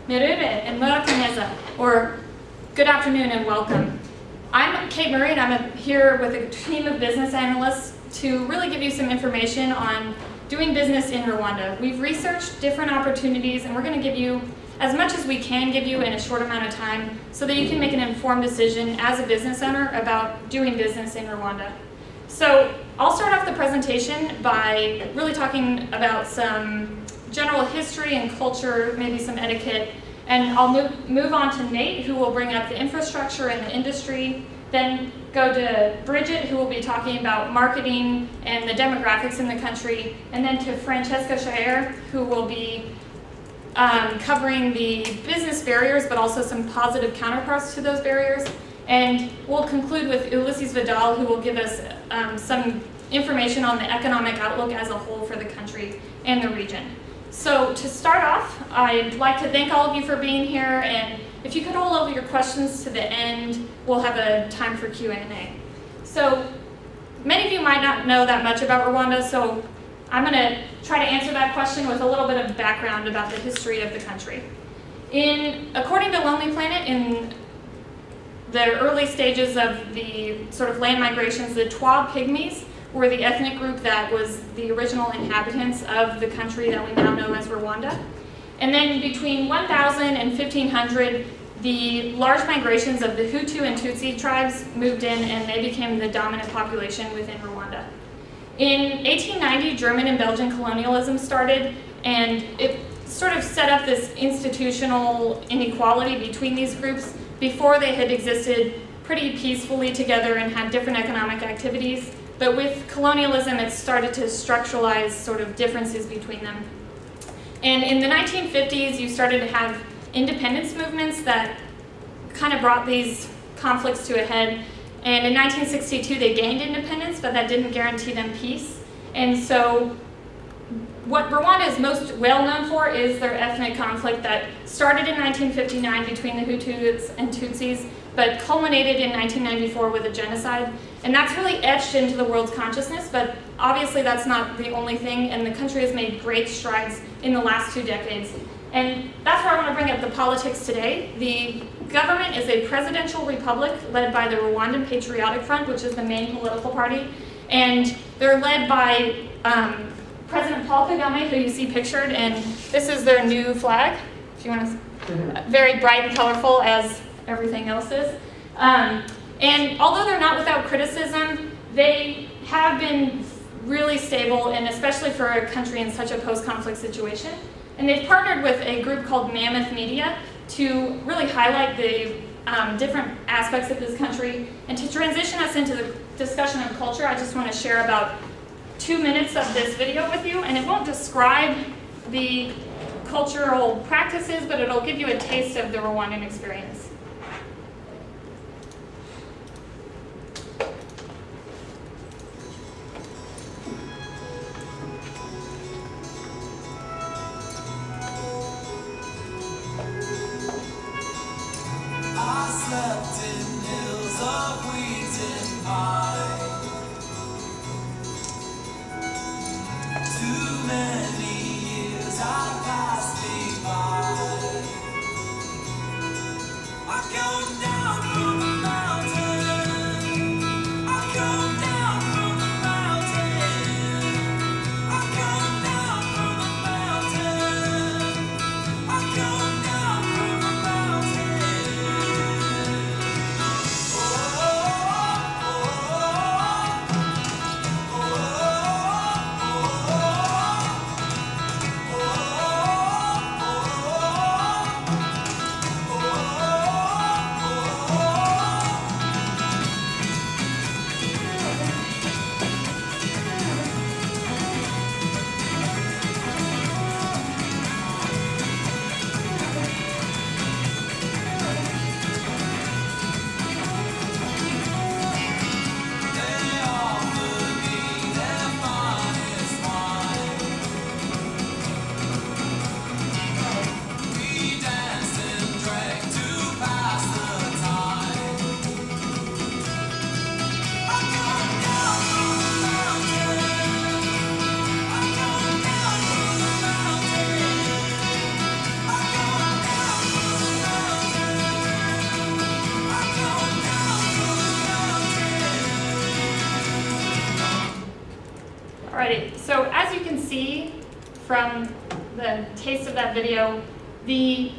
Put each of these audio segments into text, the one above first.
Merere and Murakaneza, or good afternoon and welcome. I'm Kate Murray, and I'm here with a team of business analysts to really give you some information on doing business in Rwanda. We've researched different opportunities, and we're going to give you as much as we can give you in a short amount of time so that you can make an informed decision as a business owner about doing business in Rwanda. So I'll start off the presentation by really talking about some general history and culture, maybe some etiquette, and I'll move on to Nate, who will bring up the infrastructure and the industry, then go to Bridget, who will be talking about marketing and the demographics in the country, and then to Francesca Shaer, who will be covering the business barriers, but also some positive counterparts to those barriers. And we'll conclude with Ulysses Vidal, who will give us some information on the economic outlook as a whole for the country and the region. So to start off, I'd like to thank all of you for being here, and if you could hold over your questions to the end, we'll have a time for Q&A. So many of you might not know that much about Rwanda, so I'm going to try to answer that question with a little bit of background about the history of the country. According to Lonely Planet, in the early stages of the sort of land migrations, the Twa Pygmies were the ethnic group that was the original inhabitants of the country that we now know as Rwanda. And then between 1000 and 1500, the large migrations of the Hutu and Tutsi tribes moved in, and they became the dominant population within Rwanda. In 1890, German and Belgian colonialism started, and it sort of set up this institutional inequality between these groups before they had existed pretty peacefully together and had different economic activities. But with colonialism, it started to structuralize sort of differences between them. And in the 1950s, you started to have independence movements that kind of brought these conflicts to a head. And in 1962, they gained independence, but that didn't guarantee them peace. And so what Rwanda is most well known for is their ethnic conflict that started in 1959 between the Hutus and Tutsis, but culminated in 1994 with a genocide. And that's really etched into the world's consciousness, but obviously that's not the only thing, and the country has made great strides in the last 2 decades. And that's where I want to bring up the politics today. The government is a presidential republic led by the Rwandan Patriotic Front, which is the main political party, and they're led by President Paul Kagame, who you see pictured, and this is their new flag, if you want to, very bright and colorful as everything else is. And although they're not without criticism, they have been really stable, and especially for a country in such a post-conflict situation. And they've partnered with a group called Mammoth Media to really highlight the different aspects of this country. And to transition us into the discussion of culture, I just want to share about 2 minutes of this video with you, and it won't describe the cultural practices, but it'll give you a taste of the Rwandan experience. I slept in hills of wheat and pine. Too many years have passed me by. I come down from the mountain. I come down from the mountain. I come down from the mountain. I come down from the mountain. Oh, oh, oh, oh. from the taste of that video, the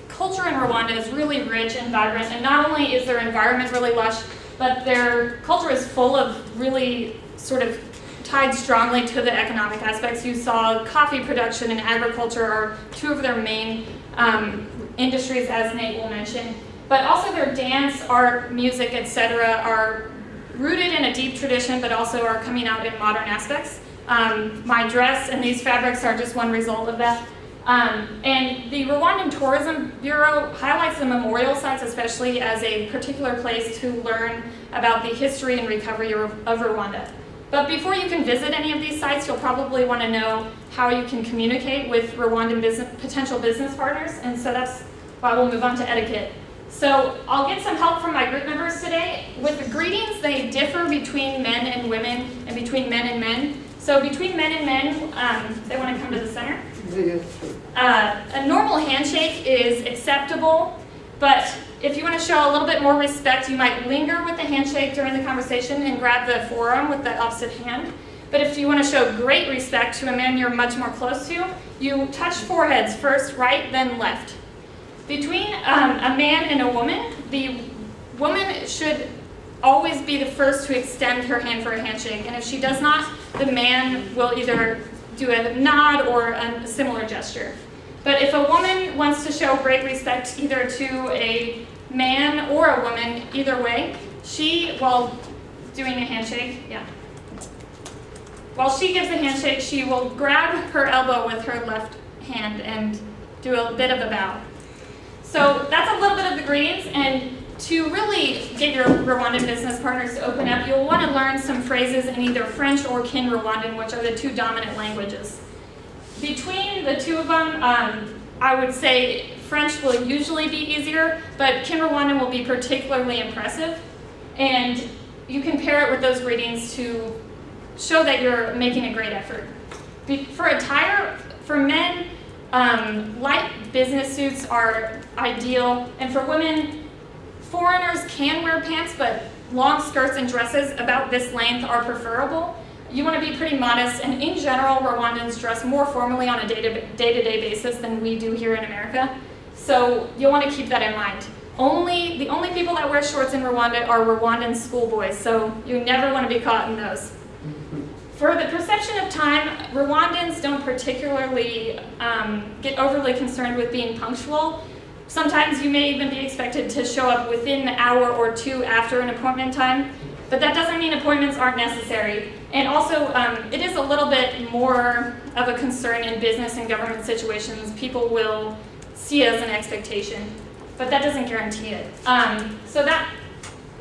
culture in Rwanda is really rich and vibrant, and not only is their environment really lush, but their culture is full of really sort of tied strongly to the economic aspects. You saw coffee production and agriculture are two of their main industries, as Nate will mention. But also their dance, art, music, etc. are rooted in a deep tradition, but also are coming out in modern aspects. My dress and these fabrics are just one result of that. And the Rwandan Tourism Bureau highlights the memorial sites especially as a particular place to learn about the history and recovery of Rwanda. But before you can visit any of these sites, you'll probably want to know how you can communicate with Rwandan potential business partners, and so that's why we'll move on to etiquette. So I'll get some help from my group members today. With the greetings, they differ between men and women and between men and men. So between men and men, they want to come to the center. A normal handshake is acceptable, but if you want to show a little bit more respect, you might linger with the handshake during the conversation and grab the forearm with the opposite hand. But if you want to show great respect to a man you're much more close to, you touch foreheads first, right, then left. Between a man and a woman, the woman should always be the first to extend her hand for a handshake, and if she does not, the man will either do a nod or a similar gesture. But if a woman wants to show great respect either to a man or a woman, either way, she, while doing a handshake, while she gives a handshake, she will grab her elbow with her left hand and do a bit of a bow. So that's a little bit of the greetings, and to really get your Rwandan business partners to open up, you'll want to learn some phrases in either French or Kin-Rwandan, which are the two dominant languages. Between the two of them, I would say French will usually be easier, but Kin-Rwandan will be particularly impressive. And you can pair it with those greetings to show that you're making a great effort. For attire, for men, light business suits are ideal, and for women, foreigners can wear pants, but long skirts and dresses about this length are preferable. You want to be pretty modest, and in general, Rwandans dress more formally on a day-to-day basis than we do here in America. So you'll want to keep that in mind. The only people that wear shorts in Rwanda are Rwandan schoolboys, so you never want to be caught in those. For the perception of time, Rwandans don't particularly get overly concerned with being punctual. Sometimes you may even be expected to show up within an hour or two after an appointment time, but that doesn't mean appointments aren't necessary. And also, it is a little bit more of a concern in business and government situations. People will see it as an expectation, but that doesn't guarantee it. So that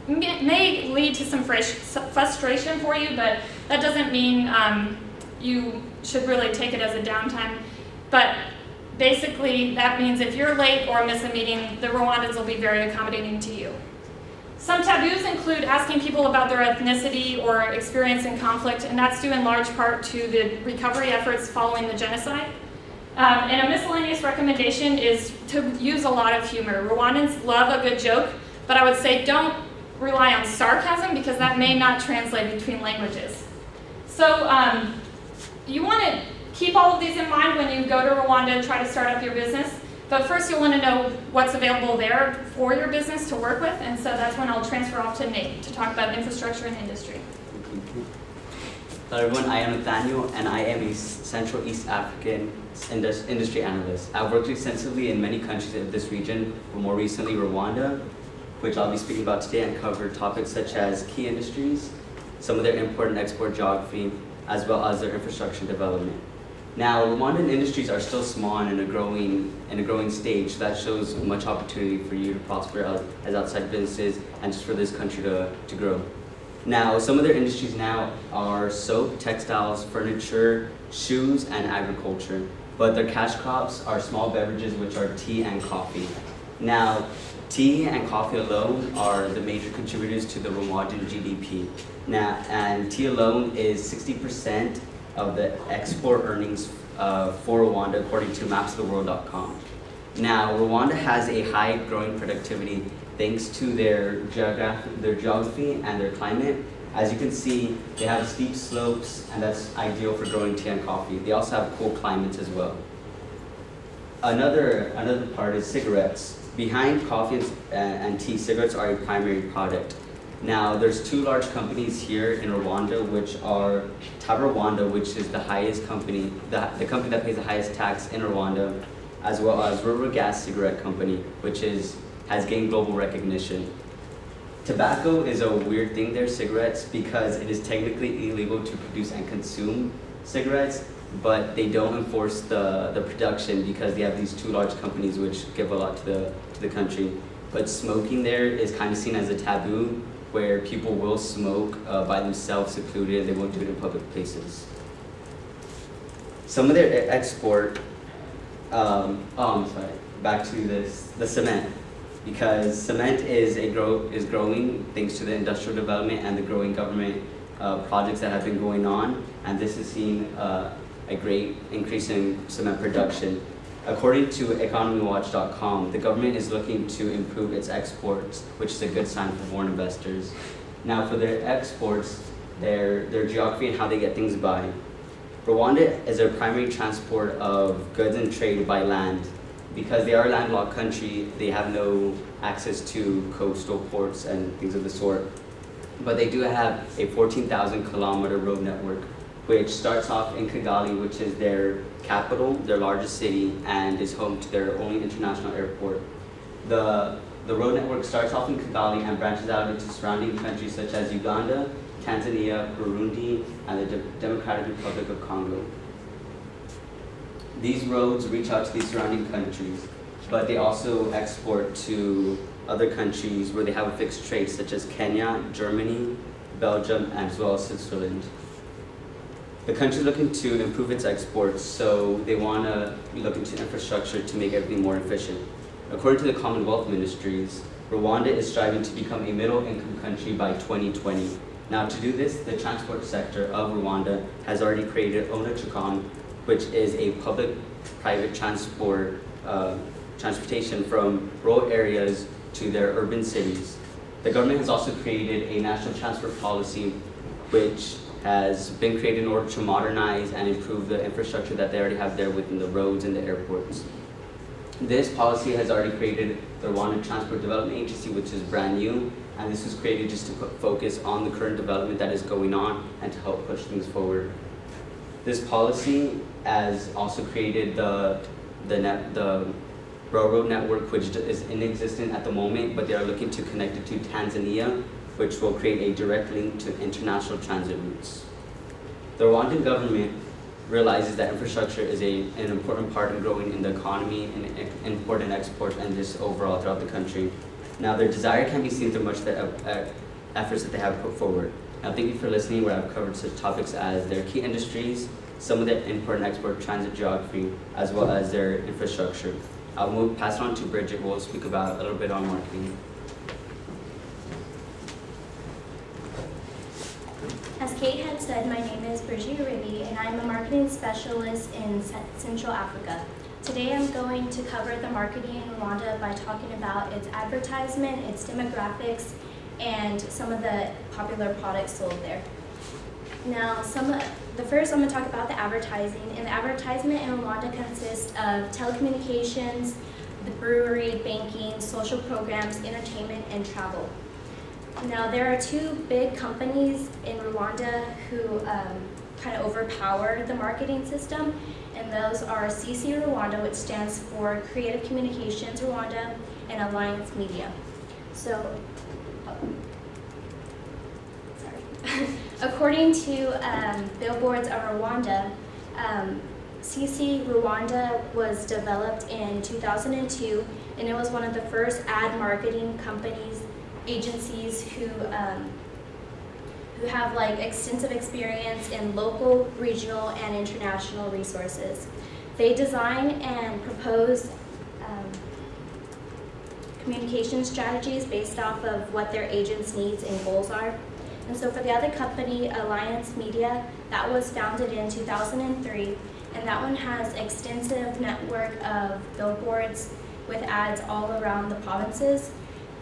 may lead to some frustration for you, but that doesn't mean you should really take it as a downtime. But basically, that means if you're late or miss a meeting, the Rwandans will be very accommodating to you. Some taboos include asking people about their ethnicity or experience in conflict, and that's due in large part to the recovery efforts following the genocide. And a miscellaneous recommendation is to use a lot of humor. Rwandans love a good joke, but I would say don't rely on sarcasm because that may not translate between languages. So you want to keep all of these in mind when you go to Rwanda and try to start up your business. But first you'll want to know what's available there for your business to work with, and so that's when I'll transfer off to Nate to talk about infrastructure and industry. Hello everyone, I am Nathaniel and I am a Central East African industry analyst. I've worked extensively in many countries of this region, but more recently Rwanda, which I'll be speaking about today, and cover topics such as key industries, some of their import and export geography, as well as their infrastructure development. Now, Rwandan industries are still small and in a growing stage, so that shows much opportunity for you to prosper as outside businesses and just for this country to grow. Now, some of their industries now are soap, textiles, furniture, shoes, and agriculture. But their cash crops are small beverages, which are tea and coffee. Now, tea and coffee alone are the major contributors to the Rwandan GDP. Now, and tea alone is 60% of the export earnings for Rwanda, according to mapsoftheworld.com. Now, Rwanda has a high growing productivity thanks to their geography and their climate, As you can see, they have steep slopes, and that's ideal for growing tea and coffee. They also have cool climates as well. Another part is cigarettes. Behind coffee and tea, cigarettes are a primary product. Now, there's two large companies here in Rwanda, which are Rwanda, which is the highest company, the company that pays the highest tax in Rwanda, as well as Rwanda Gas Cigarette Company, which has gained global recognition. Tobacco is a weird thing there, cigarettes, because it is technically illegal to produce and consume cigarettes, but they don't enforce the production because they have these two large companies which give a lot to the country. But smoking there is kind of seen as a taboo, where people will smoke by themselves, secluded. They won't do it in public places. Some of their export, back to the cement, because cement is growing thanks to the industrial development and the growing government projects that have been going on, and this has seen a great increase in cement production. According to economywatch.com, the government is looking to improve its exports, which is a good sign for foreign investors. Now, for their exports, their geography and how they get things by. Rwanda is their primary transport of goods and trade by land. Because they are a landlocked country, they have no access to coastal ports and things of the sort. But they do have a 14,000-kilometer road network, which starts off in Kigali, which is their capital, their largest city, and is home to their only international airport. The road network starts off in Kigali and branches out into surrounding countries such as Uganda, Tanzania, Burundi, and the Democratic Republic of Congo. These roads reach out to these surrounding countries, but they also export to other countries where they have a fixed trade, such as Kenya, Germany, Belgium, and as well as Switzerland. The country is looking to improve its exports, so they want to look into infrastructure to make everything more efficient. According to the Commonwealth Ministries, Rwanda is striving to become a middle-income country by 2020. Now, to do this, the transport sector of Rwanda has already created Onachukon, which is a public-private transportation from rural areas to their urban cities. The government has also created a national transport policy, which has been created in order to modernize and improve the infrastructure that they already have there within the roads and the airports. This policy has already created the Rwanda Transport Development Agency, which is brand new, and this was created just to put focus on the current development that is going on and to help push things forward. This policy has also created the railroad network, which is inexistent at the moment, but they are looking to connect it to Tanzania, which will create a direct link to international transit routes. The Rwandan government realizes that infrastructure is an important part in growing in the economy and import and export and just overall throughout the country. Now, their desire can be seen through much of the efforts that they have put forward. Now, thank you for listening, where I've covered such topics as their key industries, some of their import and export transit geography, as well as their infrastructure. I'll pass it on to Bridget, who will speak about a little bit on marketing. As Kate had said, my name is Bridget Uribe, and I'm a marketing specialist in Central Africa. Today I'm going to cover the marketing in Rwanda by talking about its advertisement, its demographics, and some of the popular products sold there. Now, first I'm going to talk about the advertising, and the advertisement in Rwanda consists of telecommunications, the brewery, banking, social programs, entertainment, and travel. Now, there are two big companies in Rwanda who kind of overpower the marketing system, and those are CC Rwanda, which stands for Creative Communications Rwanda, and Alliance Media. So, according to Billboards of Rwanda, CC Rwanda was developed in 2002, and it was one of the first ad marketing agencies who have like extensive experience in local, regional, and international resources. They design and propose communication strategies based off of what their agents' needs and goals are. And so for the other company, Alliance Media, that was founded in 2003, and that one has extensive network of billboards with ads all around the provinces.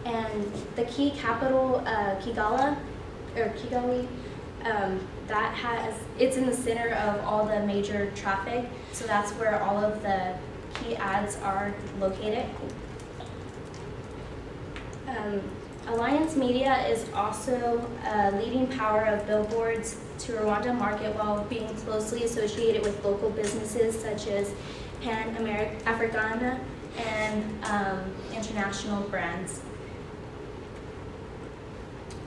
And the key capital, Kigali, or Kigali, it's in the center of all the major traffic, so that's where all of the key ads are located. Alliance Media is also a leading power of billboards to Rwanda market while being closely associated with local businesses such as Pan Africana and international brands.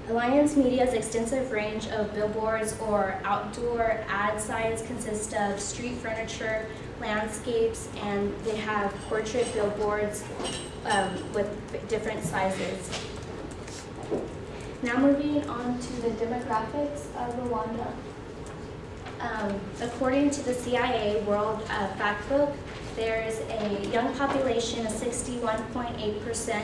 Alliance Media's extensive range of billboards or outdoor ad sites consist of street furniture, landscapes, and they have portrait billboards with different sizes. Now moving on to the demographics of Rwanda. According to the CIA World Factbook, there's a young population of 61.8%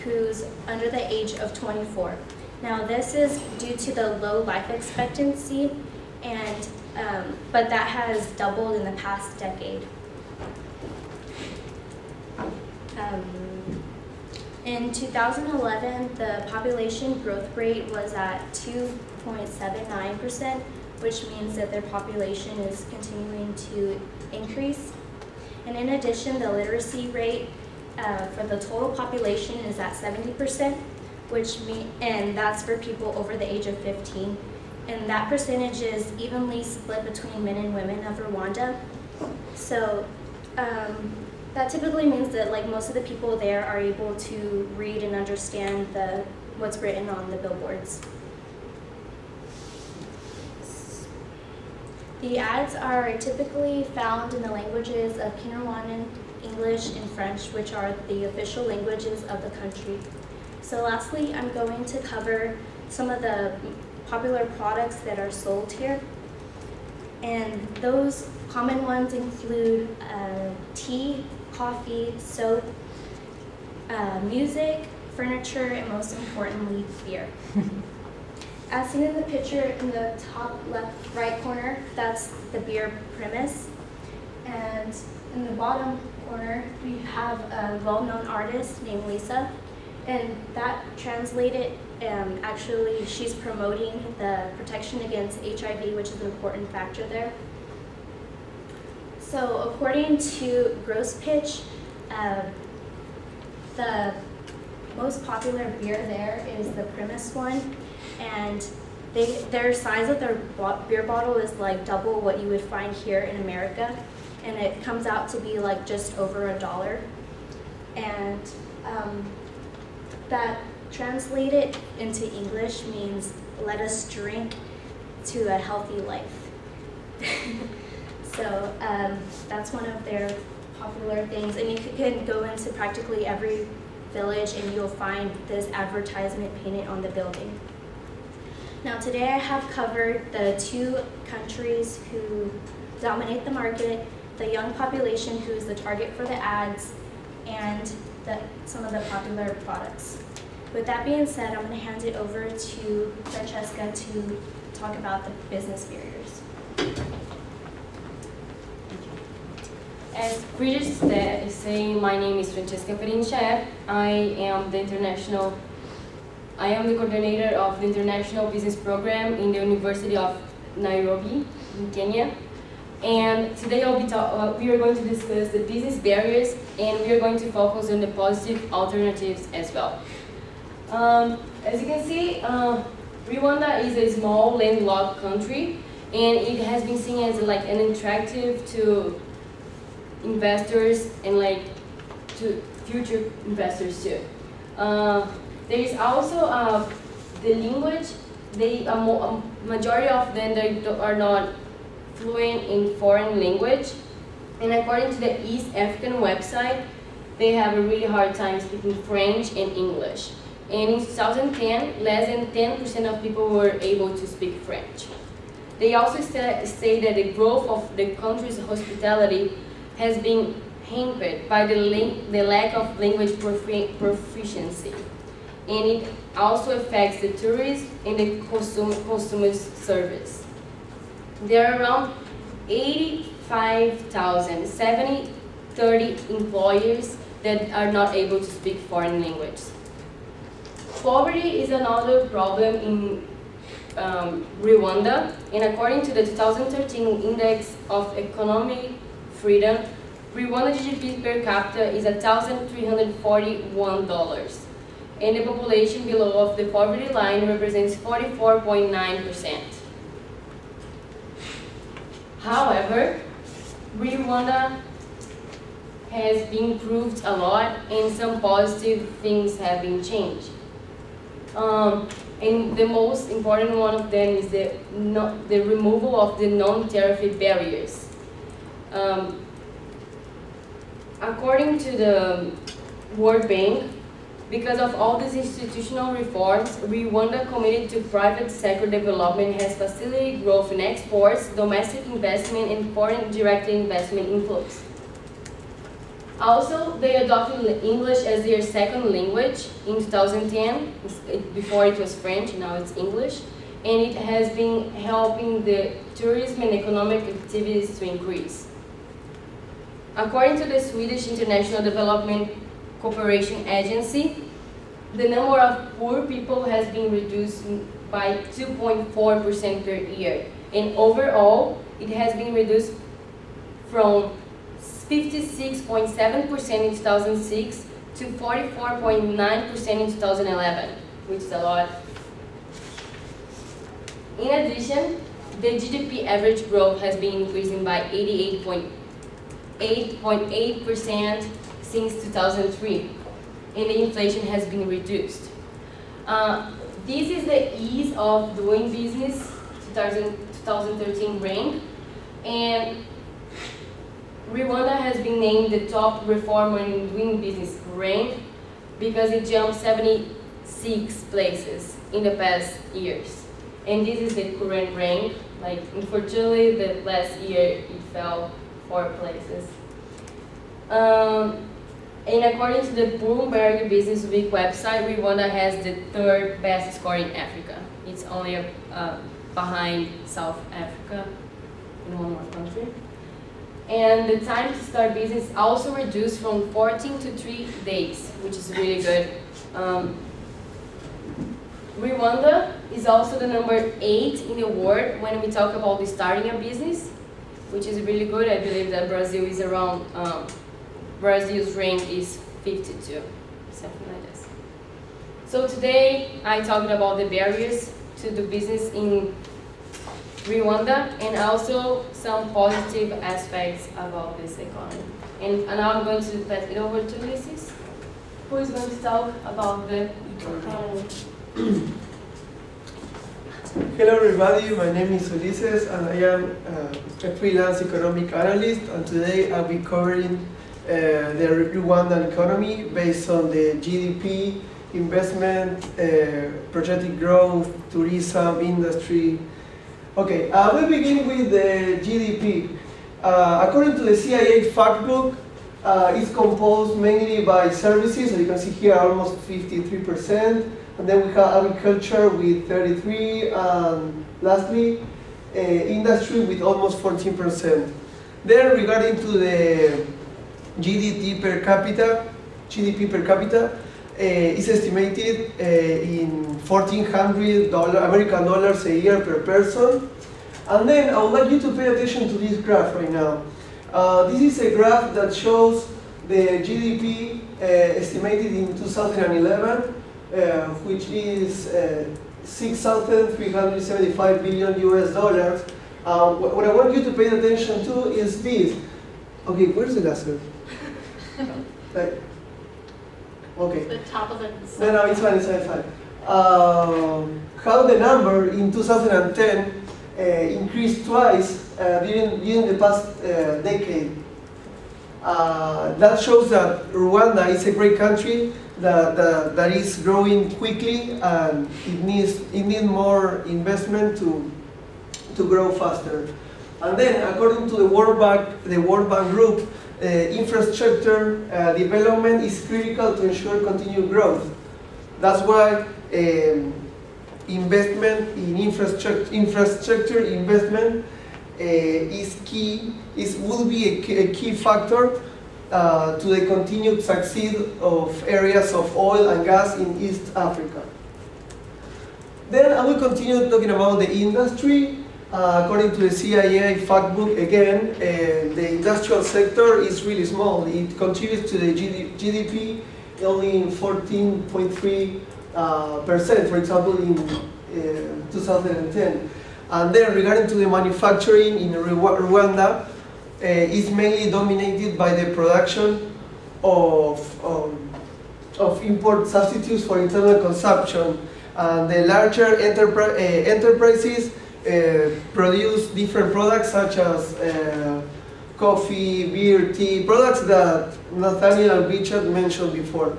who's under the age of 24. Now this is due to the low life expectancy, and but that has doubled in the past decade. In 2011, the population growth rate was at 2.79%, which means that their population is continuing to increase. And in addition, the literacy rate for the total population is at 70%, and that's for people over the age of 15. And that percentage is evenly split between men and women of Rwanda. So that typically means that most of the people there are able to read and understand what's written on the billboards. The ads are typically found in the languages of Kinyarwanda, English, and French, which are the official languages of the country. So lastly, I'm going to cover some of the popular products that are sold here. And those common ones include tea, coffee, soap, music, furniture, and most importantly, beer. As seen in the picture in the top right corner, that's the beer premise. And in the bottom corner, we have a well-known artist named Lisa. And that translated, actually, she's promoting the protection against HIV, which is an important factor there. So according to Gross Pitch, the most popular beer there is the Primus one, and their size of their beer bottle is double what you would find here in America, and it comes out to be just over $1. And that translated into English means "let us drink to a healthy life." So that's one of their popular things, and you can go into practically every village and you'll find this advertisement painted on the building. Now today I have covered the two countries who dominate the market, the young population who is the target for the ads, and some of the popular products. With that being said, I'm going to hand it over to Francesca to talk about the business barriers. As Bridget is saying, my name is Francesca Perinchev. I am the coordinator of the International Business Program in the University of Nairobi in Kenya. And today we are going to discuss the business barriers, and we are going to focus on the positive alternatives as well. As you can see, Rwanda is a small landlocked country, and it has been seen as an attractive to investors and to future investors too. There is also the language. A majority of them are not fluent in foreign language, and according to the East African website, they have a really hard time speaking French and English. And in 2010, less than 10% of people were able to speak French. They also say that the growth of the country's hospitality has been hampered by the lack of language proficiency, and it also affects the tourists and the consumer service. There are around 85,000 30 employers that are not able to speak foreign language. Poverty is another problem Rwanda, and according to the 2013 Index of Economic Freedom, Rwanda GDP per capita is $1,341, and the population below of the poverty line represents 44.9%. However, Rwanda has been improved a lot, and some positive things have been changed. And the most important one of them is the removal of the non-tariff barriers. According to the World Bank, because of all these institutional reforms, Rwanda committed to private sector development has facilitated growth in exports, domestic investment, and foreign direct investment inflows. Also, they adopted English as their second language in 2010. Before it was French, now it's English. And it has been helping the tourism and economic activities to increase. According to the Swedish International Development Cooperation Agency, the number of poor people has been reduced by 2.4% per year. And overall, it has been reduced from 56.7% in 2006 to 44.9% in 2011, which is a lot. In addition, the GDP average growth has been increasing by 8.8% since 2003, and the inflation has been reduced. This is the ease of doing business 2013 rank, and Rwanda has been named the top reformer in doing business rank because it jumped 76 places in the past years. And this is the current rank. Like, unfortunately, the last year it fell 4 places. And according to the Bloomberg Business Week website, Rwanda has the 3rd best score in Africa. It's only behind South Africa and one more country. And the time to start business also reduced from 14 to 3 days, which is really good. Rwanda is also the number 8 in the world when we talk about starting a business, which is really good. I believe that Brazil is around, Brazil's rank is 52, something like this. So today I talked about the barriers to do business in Rwanda and also some positive aspects about this economy. And now I'm going to pass it over to Ulysses, who is going to talk about the economy. Hello everybody, my name is Ulises and I am a freelance economic analyst, and today I'll be covering the Rwandan economy based on the GDP, investment, projected growth, tourism, industry. Okay, we'll begin with the GDP. According to the CIA fact book, it's composed mainly by services, as you can see here, almost 53%. And then we have agriculture with 33%, and lastly, industry with almost 14%. Then regarding to the GDP per capita, is estimated in $1,400 American dollars a year per person. And then I would like you to pay attention to this graph right now. This is a graph that shows the GDP estimated in 2011, which is 6,375 billion US dollars. What I want you to pay attention to is this. Okay, where's the laser? Okay. The top of the No, it's fine, it's fine. How the number in 2010 increased twice during the past decade. That shows that Rwanda is a great country that is growing quickly, and it needs more investment to grow faster. And then, according to the World Bank Group, infrastructure development is critical to ensure continued growth. That's why investment in infrastructure investment will be a key factor to the continued success of areas of oil and gas in East Africa. Then I will continue talking about the industry. According to the CIA factbook, again, the industrial sector is really small. It contributes to the GDP only 14.3%, for example, in 2010. And then regarding to the manufacturing in Rwanda, is mainly dominated by the production of import substitutes for internal consumption. And the larger enterprises produce different products such as coffee, beer, tea, products that Nathaniel and Richard mentioned before.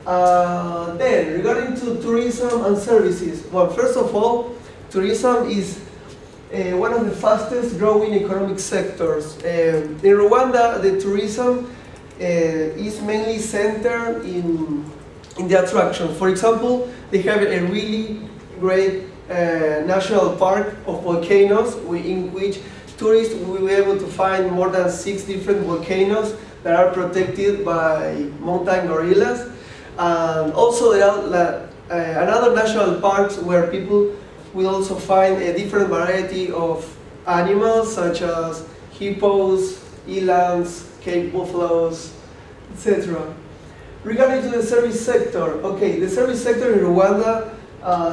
Then, regarding to tourism and services, well, first of all, tourism is one of the fastest growing economic sectors. In Rwanda, the tourism is mainly centered in the attraction. For example, they have a really great national park of volcanoes in which tourists will be able to find more than 6 different volcanoes that are protected by mountain gorillas. And also there are another national parks where people will also find a different variety of animals such as hippos, elands, Cape buffaloes, etc. Regarding to the service sector, okay, the service sector in Rwanda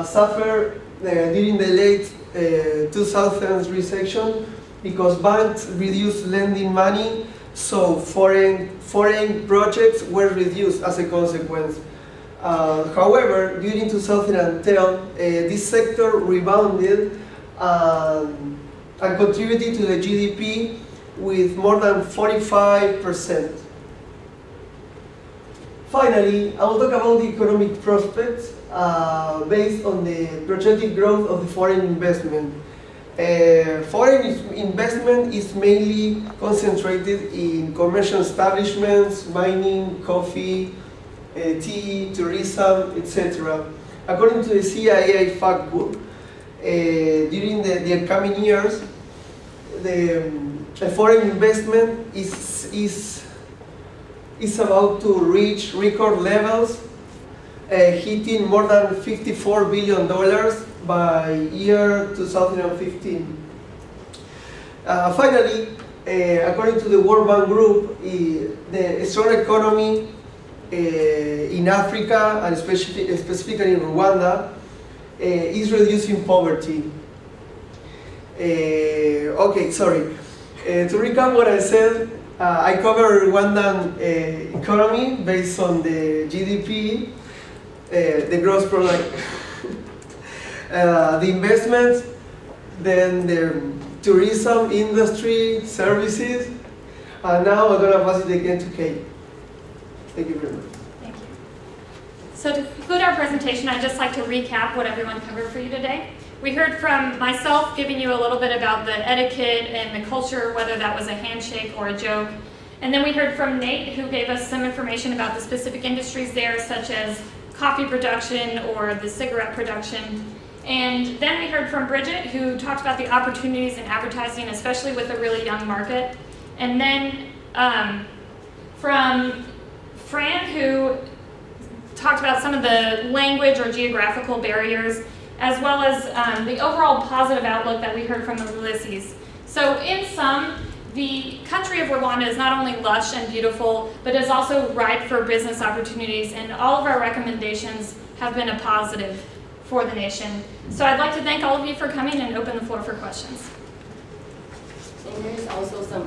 suffered during the late 2000s recession because banks reduced lending money, so foreign projects were reduced as a consequence. However, during 2010, this sector rebounded and contributed to the GDP with more than 45%. Finally, I will talk about the economic prospects based on the projected growth of the foreign investment. Foreign investment is mainly concentrated in commercial establishments, mining, coffee, tea, tourism, etc. According to the CIA factbook, during the coming years, the foreign investment is about to reach record levels, hitting more than $54 billion by year 2015. Finally, according to the World Bank Group, the strong economy in Africa, and specifically in Rwanda, is reducing poverty. Okay, sorry. To recap what I said, I cover Rwandan economy based on the GDP, the gross product, the investments, then the tourism industry, services, and now I'm going to pass it again to Kate. Thank you very much. Thank you. So to conclude our presentation, I'd just like to recap what everyone covered for you today. We heard from myself giving you a little bit about the etiquette and the culture, whether that was a handshake or a joke. And then we heard from Nate, who gave us some information about the specific industries there, such as coffee production or the cigarette production. And then we heard from Bridget, who talked about the opportunities in advertising, especially with a really young market. And then from Fran, who talked about some of the language or geographical barriers, as well as the overall positive outlook that we heard from Ulysses. So in sum, the country of Rwanda is not only lush and beautiful, but is also ripe for business opportunities, and all of our recommendations have been a positive for the nation. So I'd like to thank all of you for coming and open the floor for questions. And there's also some